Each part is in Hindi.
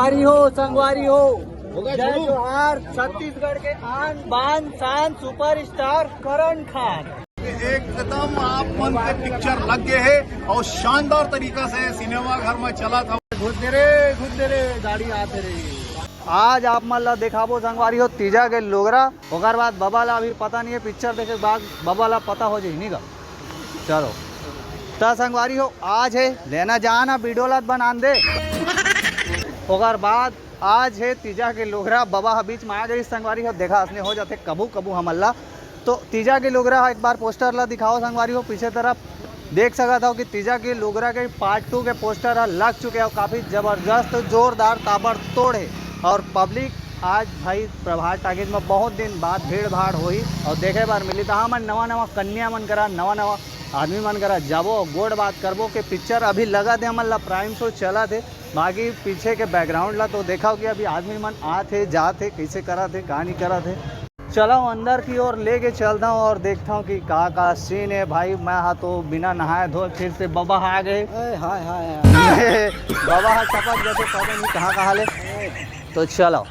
संगवारी हो जय जोहार। छत्तीसगढ़ के आन बान शान सुपरस्टार करण खान एकदम आप मन के पिक्चर लग गए है और शानदार तरीका से सिनेमा घर में चला था। घुस दे रे गाड़ी आते रही। आज आप मन ला दिखाबो संगवारी हो तीजा के लोगरा। ओकर बाद बाबा ला अभी पता नहीं है, पिक्चर देखे बाद बाबा ला पता हो जाए नहीं का। चलो तो संगवारी हो आज है लेना जाना वीडियो ला बना दे। ओकर बाद आज है तीजा के लोगरा। बाबा बीच में आ गई संगवारी हो, देखा असने हो जाते कबू कबू हमल्ला। तो तीजा के लोगरा एक बार पोस्टर ला दिखाओ संगवारी हो। पीछे तरफ देख सका था कि तीजा के लोगरा के पार्ट 2 के पोस्टर लग चुके हैं और काफ़ी ज़बरदस्त जोरदार ताबड़तोड़ है। और पब्लिक आज भाई प्रभात टाकीज में बहुत दिन बाद भीड़ भाड़ हुई और देखे बार मिली। तो हाँ मन नवा कन्या मन करा, नवा आदमी मन करा जाबो गोड़ बात करबो कि पिक्चर अभी लगा थे हमन ला प्राइम शो चला थे। बाकी पीछे के बैकग्राउंड ला तो देखा कि अभी आदमी मन आते जाते कैसे करा थे कहानी करा थे। चलो अंदर की ओर लेके चलता हूँ और देखता हूँ कि का सीन है। भाई मैं हाँ तो बिना नहाए धोए फिर से बाबा आ गए। बाबा टपक जाते पता नहीं कहाँ ले। तो चलो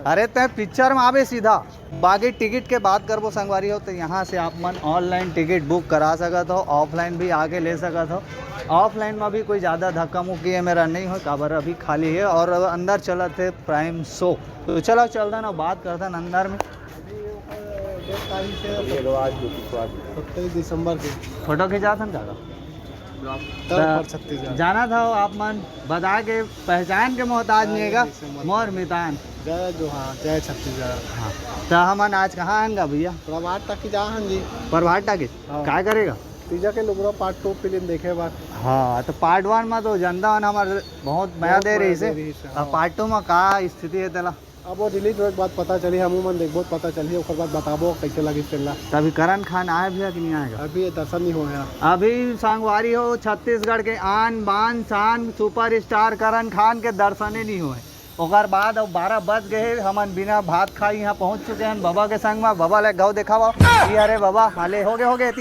अरे तय पिक्चर में आवे सीधा। बाकी टिकट के बात करबो संगवारी हो तो यहाँ से आप मन ऑनलाइन टिकट बुक करा सकत हो, ऑफलाइन भी आके ले सकत हो। ऑफलाइन में भी कोई ज़्यादा धक्का मुक्की है मेरा नहीं हो, काबर अभी खाली है और अंदर चला थे प्राइम शो। तो चलो चलता ना बात करता अंदर में। 27 दिसंबर की फोटो खिंचा था ना जाना था आप मन बता के पहचान के मोहताज नहीं है मोर मितान। जय जोहार जय छत्तीसगढ़। हाँ तो हम आज कहाँ आएंगे भैया? प्रभात टाकी जा हन जी। प्रभात टाकी क्या करेगा? तीजा के लोगरा पार्ट 2 फिल्म देखे बार। हाँ तो पार्ट 1 में तो जनता हमारे बहुत मजा दे रही से। पार्ट 2 में का स्थिति है तेला? अब वो रिलीज होने के बाद पता चली, हम मन देखबो पता चली ओकर बाद बताबो कैसे लगी फिल्म। तभी करण खान आए भैया कि नहीं आएगा? अभी दर्शन नहीं हुआ। अभी संगवारी हो छत्तीसगढ़ के आन बान शान सुपरस्टार करण खान के दर्शन नहीं हुए। ओकर बाद अब 12 बज गए, हमन बिना भात खाई यहाँ पहुँच चुके हैं बाबा के संग में। बाबा ले गाँव देखावा। अरे बाबा हाले हो गए हो गए।